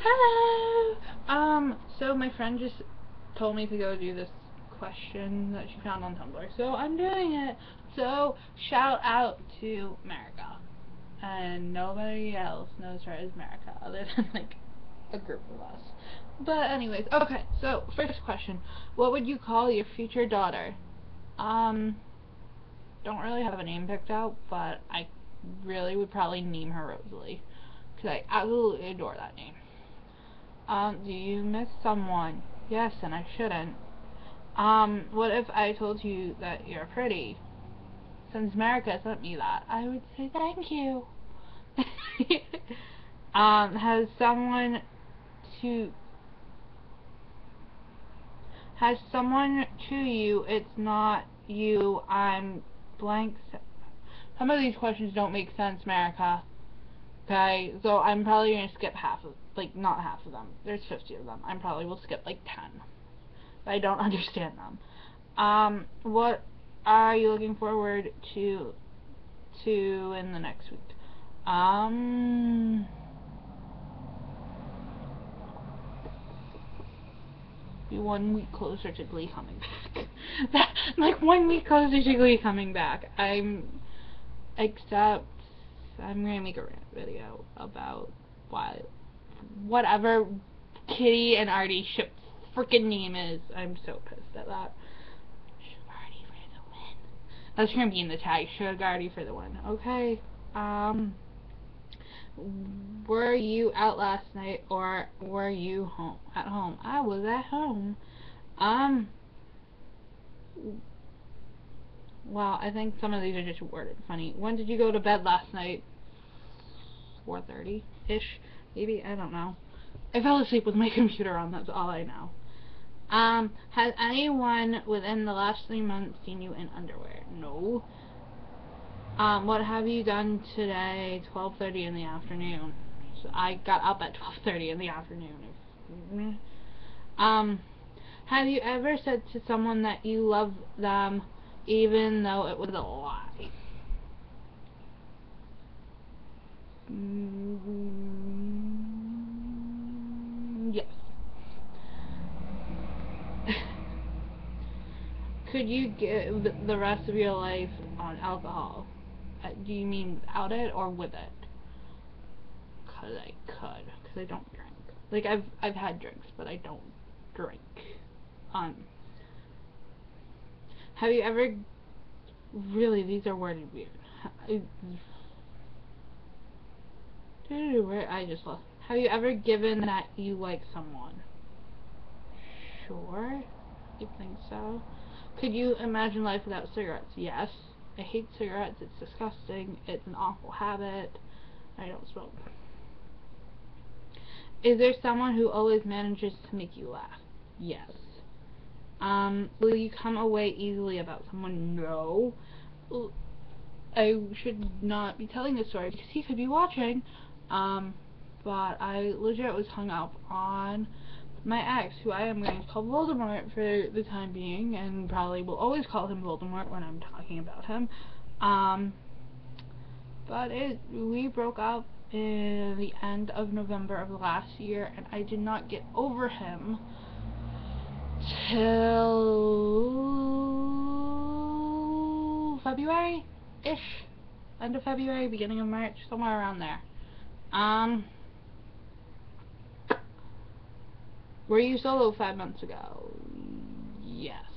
Hello! So my friend just told me to go do this question that she found on Tumblr, so I'm doing it. So, shout out to America. And nobody else knows her as America, other than, like, a group of us. But anyways, okay, so, first question. What would you call your future daughter? Don't really have a name picked out, but I really would probably name her Rosalie. Because I absolutely adore that name. Do you miss someone? Yes, and I shouldn't. What if I told you that you're pretty? Since America sent me that, I would say thank you. Has someone to... Has someone to you, it's not you, I'm blank. Some of these questions don't make sense, America. Okay, so I'm probably going to skip half of, like, not half of them. There's 50 of them. I probably will skip, like, 10. But I don't understand them. What are you looking forward to in the next week? Be 1 week closer to Glee coming back. Like, 1 week closer to Glee coming back. Except, I'm gonna make a rant video about whatever Kitty and Artie ship freaking name is. I'm so pissed at that. Sugarty for the win. That's gonna be in the tag. Sugarty for the win. Okay. Were you out last night or were you at home? I was at home. Wow, I think some of these are just worded funny. When did you go to bed last night? 4:30-ish, maybe? I don't know. I fell asleep with my computer on, that's all I know. Has anyone within the last 3 months seen you in underwear? No. What have you done today? 12:30 in the afternoon. So I got up at 12:30 in the afternoon. Have you ever said to someone that you love them even though it was a lie? Yes. Could you give the rest of your life on alcohol? Do you mean without it or with it? Cause I could. Cause I don't drink. Like, I've had drinks, but I don't drink. Have you ever... Really, these are worded weird. I just lost. Have you ever given that you like someone? Sure. I think so. Could you imagine life without cigarettes? Yes. I hate cigarettes. It's disgusting. It's an awful habit. I don't smoke. Is there someone who always manages to make you laugh? Yes. Will you come away easily about someone? No. I should not be telling this story because he could be watching. But I legit was hung up on my ex, who I am going to call Voldemort for the time being, and probably will always call him Voldemort when I'm talking about him. But we broke up in the end of November of last year, and I did not get over him till February-ish. End of February, beginning of March, somewhere around there. Were you solo 5 months ago? Yes.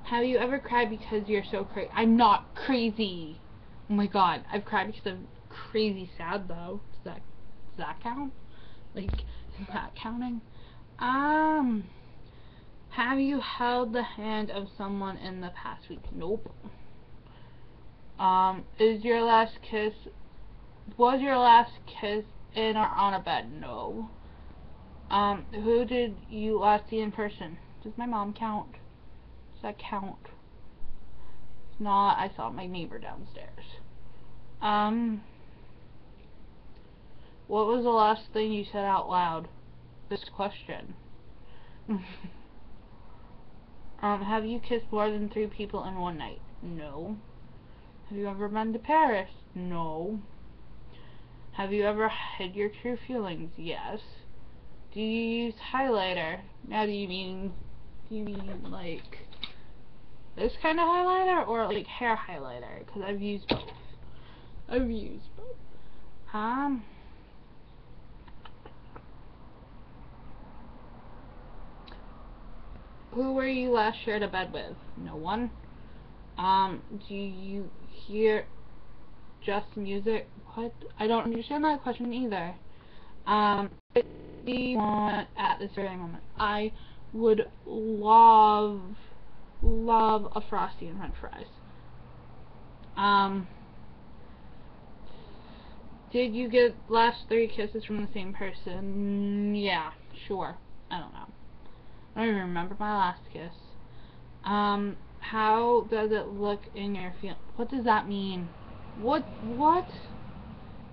Have you ever cried because you're so crazy? I'm not crazy. Oh my god, I've cried because I'm crazy sad though. Does that count? Like, is that counting? Have you held the hand of someone in the past week? Nope. Was your last kiss in or on a bed? No. Who did you last see in person? Does my mom count? Does that count? If not, I saw my neighbor downstairs. What was the last thing you said out loud? This question. Have you kissed more than 3 people in one night? No. Have you ever been to Paris? No. Have you ever hid your true feelings? Yes. Do you use highlighter? Now do you mean like this kind of highlighter or like hair highlighter? Because I've used both. I've used both. Who were you last shared a bed with? No one. Do you hear just music? What? I don't understand that question either. What do you want at this very moment? I would love a Frosty and French fries. Did you get last 3 kisses from the same person? Yeah, sure. I don't know. I don't even remember my last kiss. How does it look in your feel? What does that mean? What?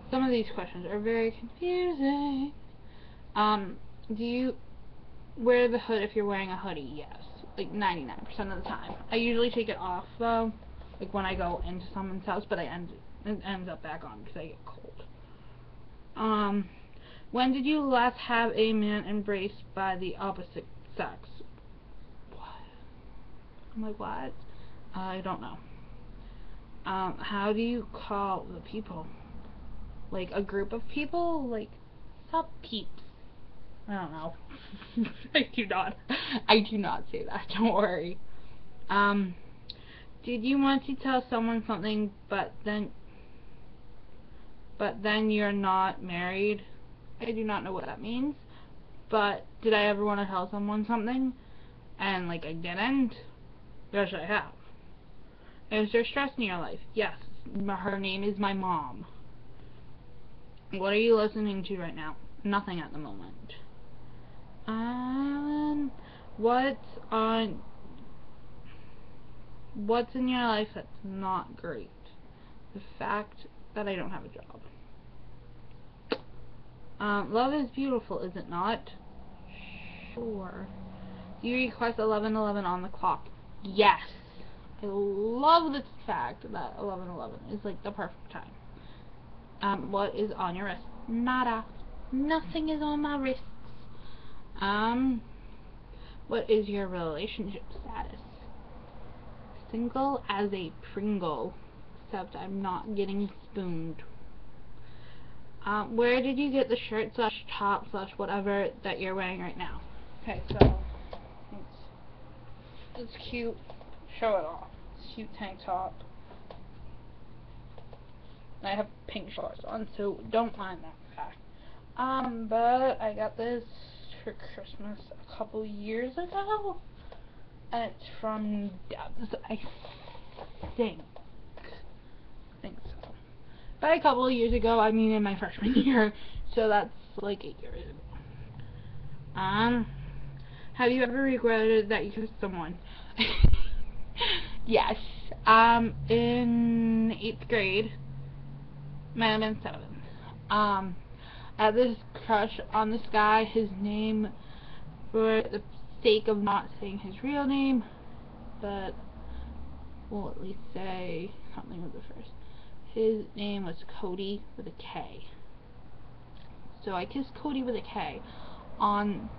Some of these questions are very confusing. Do you wear the hood if you're wearing a hoodie? Yes. Like 99% of the time. I usually take it off though, like when I go into someone's house, but it ends up back on because I get cold. When did you last have a man embraced by the opposite sex? What? I'm like, what? I don't know. How do you call the people? Like a group of people? Like, sup peeps? I don't know. I do not say that, don't worry. Did you want to tell someone something but then you're not married? I do not know what that means. But did I ever want to tell someone something and like I didn't? Yes, I have. Is there stress in your life? Yes. Her name is my mom. What are you listening to right now? Nothing at the moment. What's in your life that's not great? The fact that I don't have a job. Love is beautiful, is it not? Sure. Do you request 11:11 on the clock? Yes. I love the fact that 11:11 is like the perfect time. What is on your wrist? Nada. Nothing is on my wrists. What is your relationship status? Single as a Pringle. Except I'm not getting spooned. Where did you get the shirt slash top slash whatever that you're wearing right now? Okay, so it's cute. Show it off. It's cute tank top. I have pink shorts on, so don't mind that fact. But I got this for Christmas a couple years ago, and it's from Debs, I think so. By a couple of years ago, I mean in my freshman year, so that's like 8 years ago. Have you ever regretted that you kissed someone? Yes. In 8th grade, might have been 7th. I had this crush on this guy. His name, for the sake of not saying his real name, but we'll at least say something with the first. His name was Cody with a K. So I kissed Cody with a K on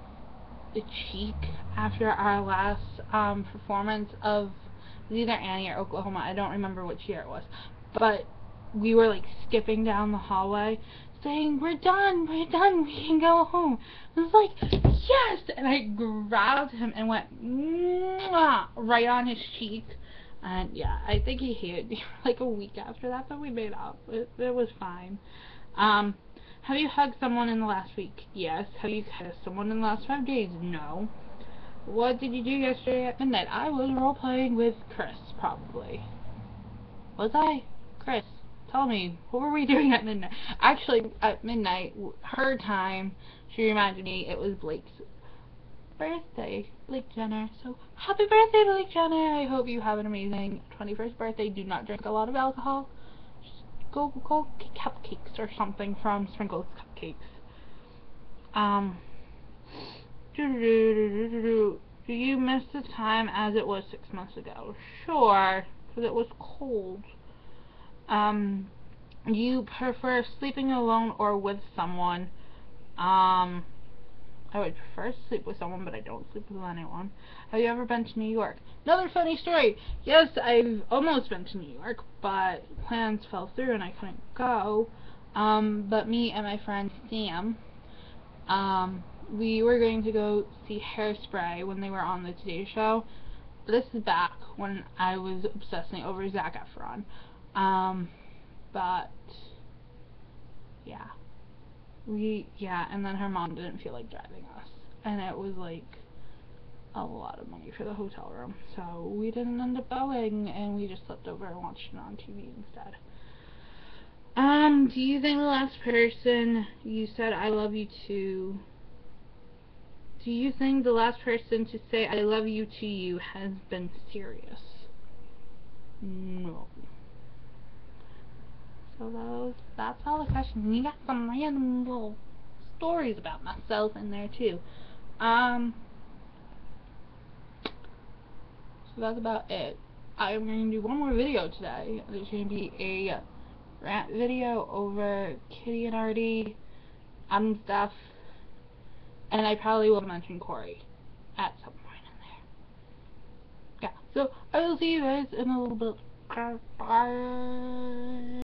the cheek after our last performance of either Annie or Oklahoma. I don't remember which year it was, but we were like skipping down the hallway saying, we're done, we can go home. I was like, yes, and I grabbed him and went mwah, right on his cheek. And yeah, I think he hated me for like a week after that, but we made up. It was fine. Have you hugged someone in the last week? Yes. Have you kissed someone in the last 5 days? No. What did you do yesterday at midnight? I was role-playing with Chris, probably. Was I? Chris, tell me, what were we doing at midnight? Actually, at midnight, her time, she reminded me it was Blake's birthday, Blake Jenner. So, happy birthday, Blake Jenner! I hope you have an amazing 21st birthday. Do not drink a lot of alcohol. Just go get cupcakes or something from Sprinkles Cupcakes. Do you miss the time as it was 6 months ago? Sure, because it was cold. You prefer sleeping alone or with someone? I would prefer to sleep with someone, but I don't sleep with anyone. Have you ever been to New York? Another funny story. Yes, I've almost been to New York, but plans fell through and I couldn't go. But me and my friend Sam, we were going to go see Hairspray when they were on the Today Show. This is back when I was obsessing over Zac Efron. But yeah. And then her mom didn't feel like driving us. And it was like a lot of money for the hotel room. So we didn't end up going, and we just slept over and watched it on TV instead. Do you think the last person you said I love you to... Do you think the last person to say I love you to you has been serious? No. So that's all the questions. And you got some random little stories about myself in there too. So that's about it. I'm going to do one more video today. There's going to be a rant video over Kitty and Artie and stuff. And I probably will mention Corey at some point in there. Yeah, so I will see you guys in a little bit. Bye.